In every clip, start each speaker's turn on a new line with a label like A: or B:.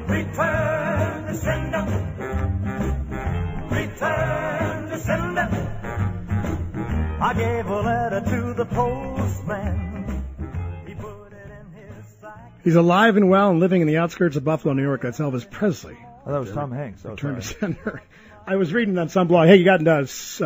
A: Return to sender. Return to sender. I gave a letter to the postman. He put it in his sack.
B: He's alive and well and living in the outskirts of Buffalo, New York. That's Elvis Presley.
C: Oh, that was Tom Hanks.
B: Return to sender. I was reading on some blog. Hey, you got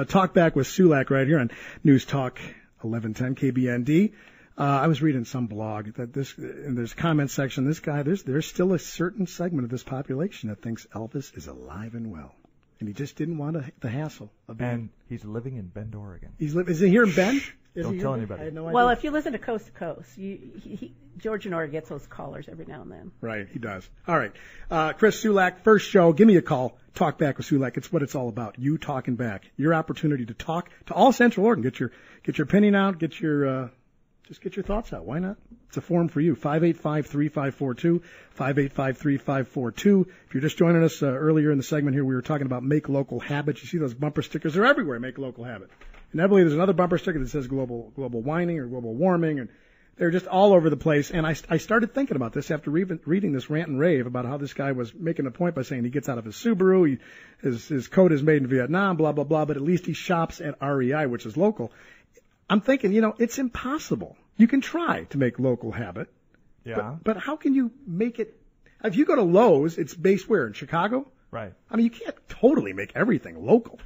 B: Talk Back with Sulak right here on News Talk 1110 KBND. I was reading some blog that in this comment section, this guy, there's still a certain segment of this population that thinks Elvis is alive and well. And he just didn't want the hassle of being.
C: And he's living in Bend, Oregon.
B: Is he here in Bend?
C: Don't tell anybody.
B: I had no idea.
D: Well, if you listen to Coast to Coast, George Nora gets those callers every now and then.
B: Right, he does. All right. Chris Sulak, first show, give me a call. Talk Back with Sulak. It's what it's all about. You talking back. Your opportunity to talk to all Central Oregon. Get your opinion out. Just get your thoughts out. Why not? It's a forum for you. 585-3542, 585-3542. If you're just joining us earlier in the segment here, we were talking about make local habits. You see those bumper stickers? They're everywhere, make local habit. Inevitably, there's another bumper sticker that says global warming or global warming, and they're just all over the place. And I started thinking about this after reading this rant and rave about how this guy was making a point by saying he gets out of his Subaru, his coat is made in Vietnam, blah, blah, blah, but at least he shops at REI, which is local. I'm thinking, it's impossible. You can try to make local habit.
C: Yeah.
B: But how can you make it? If you go to Lowe's, it's based where? In Chicago?
C: Right.
B: I mean, you can't totally make everything local.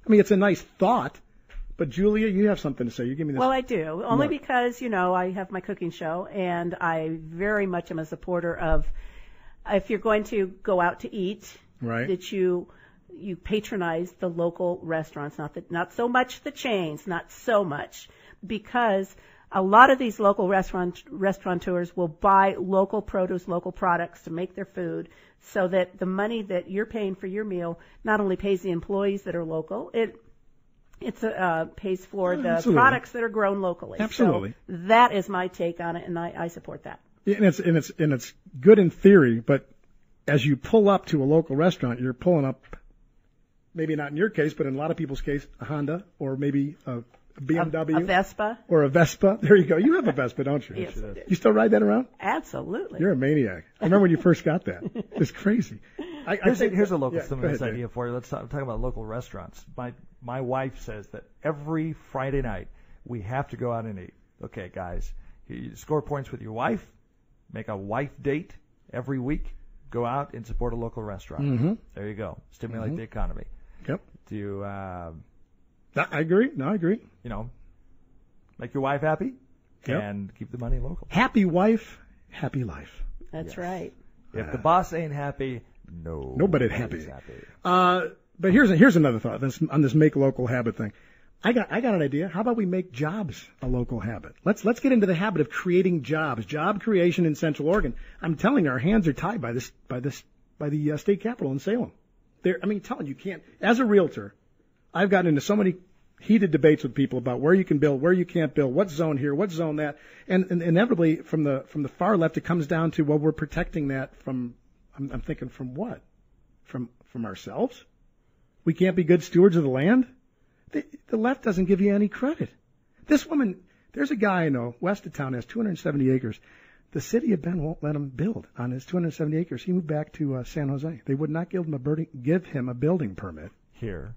B: I mean, it's a nice thought. But Julia, you have something to say. You give me this.
D: Well, I do. Only because, I have my cooking show, and I very much am a supporter of if you're going to go out to eat,
B: right,
D: that you patronize the local restaurants, not so much the chains, not so much, because a lot of these local restaurateurs will buy local produce, local products to make their food, so that the money that you're paying for your meal not only pays the employees that are local, it pays for the
B: Absolutely.
D: products that are grown locally.
B: Absolutely.
D: So that is my take on it, and I support that.
B: Yeah, and it's good in theory, but as you pull up to a local restaurant, you're pulling up, maybe not in your case, but in a lot of people's case, a Honda or maybe a BMW.
D: A Vespa.
B: Or a Vespa. There you go. You have a Vespa, don't you?
D: Yes, I do.
B: You still ride that around?
D: Absolutely.
B: You're a maniac. I remember when you first got that. It's crazy.
C: Here's a local stimulus
B: ahead,
C: idea for you. Let's talk about local restaurants. My wife says that every Friday night we have to go out and eat. Okay, guys, you score points with your wife, make a wife date every week, go out and support a local restaurant.
B: Mm-hmm.
C: There you go. Stimulate the economy.
B: Yep.
C: Do you,
B: I agree. No, I agree.
C: make your wife happy
B: Yep.
C: and keep the money local.
B: Happy wife, happy life.
D: That's right.
C: If the boss ain't happy,
B: nobody's happy.
C: happy.
B: But here's another thought on this make local habit thing. I got an idea. How about we make jobs a local habit? Let's get into the habit of creating jobs, job creation in Central Oregon. I'm telling you, our hands are tied by the state capitol in Salem. Telling you can't. As a realtor, I've gotten into so many heated debates with people about where you can build, where you can't build, what zone here, what zone that, and inevitably from the far left it comes down to, well, we're protecting that from. I'm thinking from what? From ourselves? We can't be good stewards of the land? The left doesn't give you any credit. This woman, there's a guy I know, west of town, has 270 acres. The city of Bend won't let him build on his 270 acres. He moved back to San Jose. They would not give him a building permit. Here.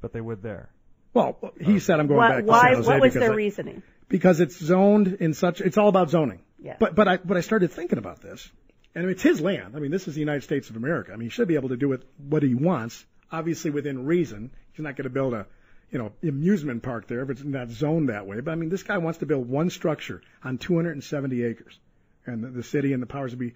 C: But they would there.
B: Well, he said I'm going back to San Jose.
D: What was their reasoning?
B: Because it's zoned in it's all about zoning.
D: Yeah.
B: But I started thinking about this, and it's his land. This is the United States of America. He should be able to do what he wants, obviously within reason. He's not going to build a amusement park there if it's not zoned that way. But this guy wants to build one structure on 270 acres. And the city and the powers that be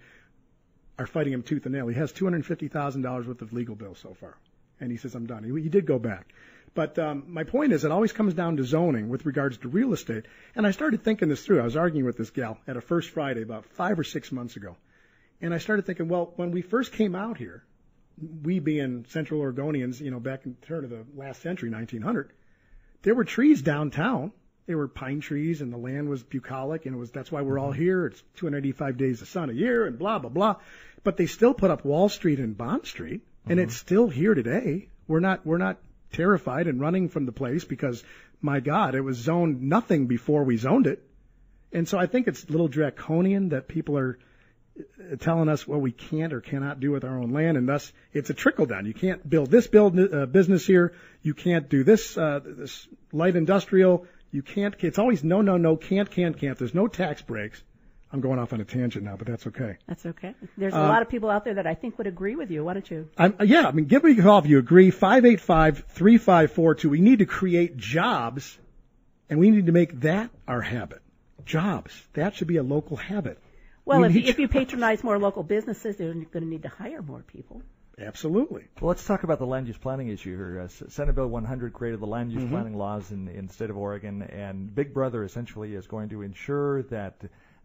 B: are fighting him tooth and nail. He has $250,000 worth of legal bills so far. And he says, I'm done. He did go back. But my point is, it always comes down to zoning with regards to real estate. And I started thinking this through. I was arguing with this gal at a First Friday about 5 or 6 months ago. And I started thinking, well, when we first came out here, we being Central Oregonians, back in the turn of the last century, 1900, there were trees downtown. There were pine trees, and the land was bucolic, and that's why we're all here. It's 285 days of sun a year, and blah, blah, blah. But they still put up Wall Street and Bond Street, and it's still here today. We're not terrified and running from the place because, my God, it was zoned nothing before we zoned it. And so I think it's a little draconian that people are telling us what we can't or cannot do with our own land, and thus it's a trickle down. You can't build this business here. You can't do this this light industrial. You can't. It's always no, no, no, can't. There's no tax breaks. I'm going off on a tangent now, but that's okay.
D: That's okay. There's a lot of people out there that I think would agree with you. Why don't you?
B: Give me a call if you agree. 585-3542. We need to create jobs, and we need to make that our habit. Jobs. That should be a local habit.
D: Well, if you patronize more local businesses, they're going to need to hire more people.
B: Absolutely.
C: Well, let's talk about the land use planning issue here. Senate Bill 100 created the land use planning laws in the state of Oregon, and Big Brother essentially is going to ensure that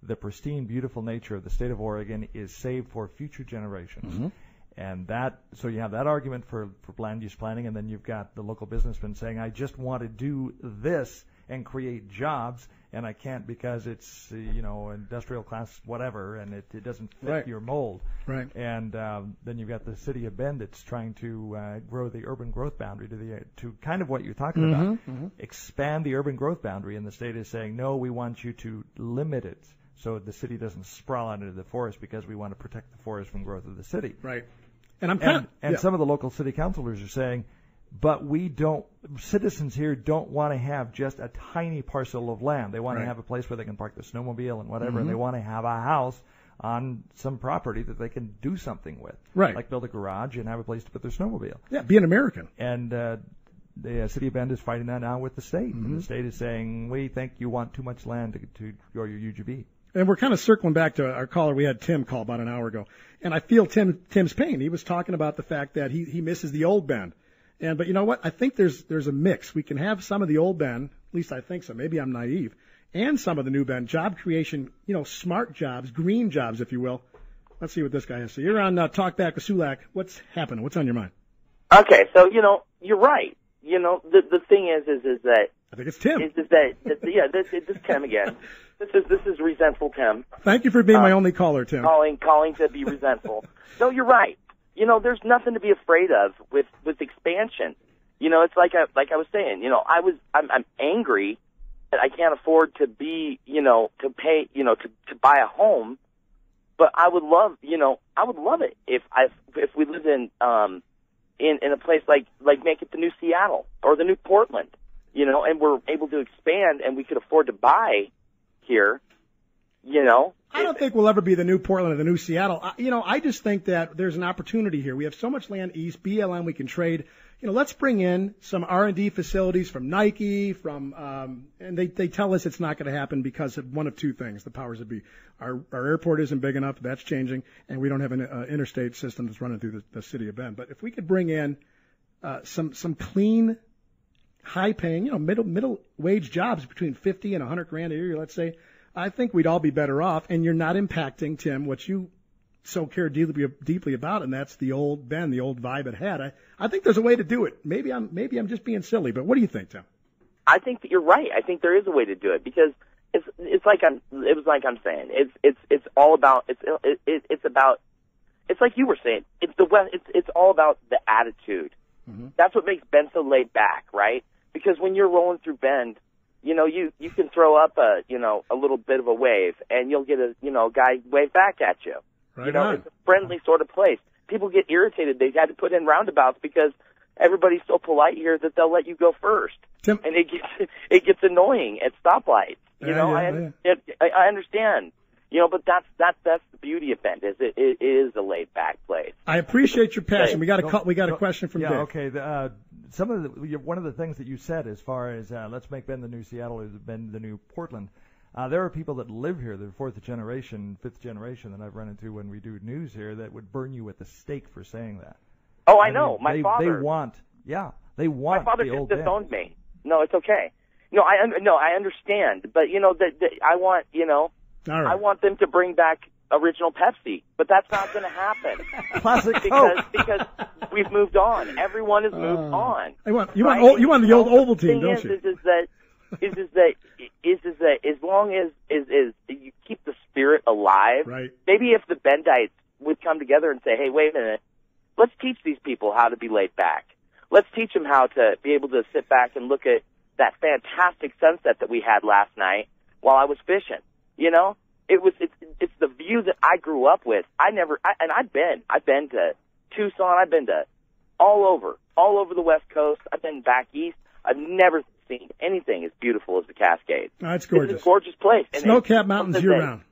C: the pristine, beautiful nature of the state of Oregon is saved for future generations. And so you have that argument for land use planning, and then you've got the local businessman saying, I just want to do this and create jobs, and I can't because it's, industrial class whatever, and it doesn't fit your mold.
B: Right.
C: And then you've got the city of Bend that's trying to grow the urban growth boundary to kind of what you're talking about. Expand the urban growth boundary, and the state is saying, no, we want you to limit it so the city doesn't sprawl out into the forest because we want to protect the forest from growth of the city.
B: Right.
C: And some of the local city councilors are saying, but citizens here don't want to have just a tiny parcel of land. They want to have a place where they can park the snowmobile and whatever, and they want to have a house on some property that they can do something with.
B: Right.
C: Like build a garage and have a place to put their snowmobile.
B: Yeah, be an American.
C: And the city of Bend is fighting that now with the state. And the state is saying, we think you want too much land to grow your UGB.
B: And we're kind of circling back to our caller. We had Tim call about an hour ago. And I feel Tim's pain. He was talking about the fact that he misses the old Bend. But you know what? I think there's a mix. We can have some of the old Bend, at least I think so. Maybe I'm naive. And some of the new Bend, job creation, smart jobs, green jobs, if you will. Let's see what this guy has to say. You're on Talkback with Sulak. What's happening? What's on your mind?
E: Okay, so, you're right. The thing is that
B: I think it's Tim.
E: This is Tim again. This is resentful Tim.
B: Thank you for being my only caller, Tim.
E: Calling to be resentful. No, you're right. There's nothing to be afraid of with expansion. It's like I was saying. I'm angry that I can't afford to be, to pay, to buy a home. But I would love it if we lived in a place like make it the new Seattle or the new Portland, and we're able to expand and we could afford to buy here,
B: I don't think we'll ever be the new Portland or the new Seattle. I just think that there's an opportunity here. We have so much land east, BLM we can trade. Let's bring in some R&D facilities from Nike, and they tell us it's not going to happen because of one of two things, the powers that be. Our airport isn't big enough, that's changing, and we don't have an interstate system that's running through the city of Bend. But if we could bring in some clean, high-paying, middle wage jobs between 50 and 100 grand a year, let's say, I think we'd all be better off. And you're not impacting, Tim, what you so care deeply about, and that's the old Bend, the old vibe it had. I think there's a way to do it. Maybe I'm just being silly, but what do you think, Tim?
E: I think that you're right. I think there is a way to do it because it's like I'm saying. It's all about it's about. It's like you were saying. It's all about the attitude. That's what makes Bend so laid back, right? Because when you're rolling through Bend, you can throw up a little bit of a wave, and you'll get a guy wave back at you.
B: Right
E: It's a friendly sort of place. People get irritated. They've had to put in roundabouts because everybody's so polite here that they'll let you go first.
B: Tim,
E: and it gets annoying at stoplights. I understand. But that's the beauty of Bend. It is a laid back place.
B: I appreciate your passion. We got a question from Dick.
C: Okay. One of the things that you said as far as let's make Bend the new Seattle or Bend the new Portland. There are people that live here, the fourth generation, fifth generation that I've run into when we do news here that would burn you at the stake for saying that.
E: Oh, I know. My father.
C: They want
E: My father
C: the
E: just
C: old
E: disowned
C: Bend.
E: me. No, it's okay. I understand, but I want
B: All right.
E: I want them to bring back original Pepsi, but that's not going to happen.
C: Classic Coke.
E: because we've moved on. Everyone has moved on.
B: You want the old Ovaltine, don't you?
E: Is that as long as you keep the spirit alive,
B: right.
E: Maybe if the Bendites would come together and say, hey, wait a minute, let's teach these people how to be laid back. Let's teach them how to be able to sit back and look at that fantastic sunset that we had last night while I was fishing. it's the view that I grew up with. I've been to Tucson, I've been to all over the West Coast. I've been back east. I've never seen anything as beautiful as the Cascades.
B: Oh, it's gorgeous.
E: It's a gorgeous place.
B: Snow-capped mountains year-round.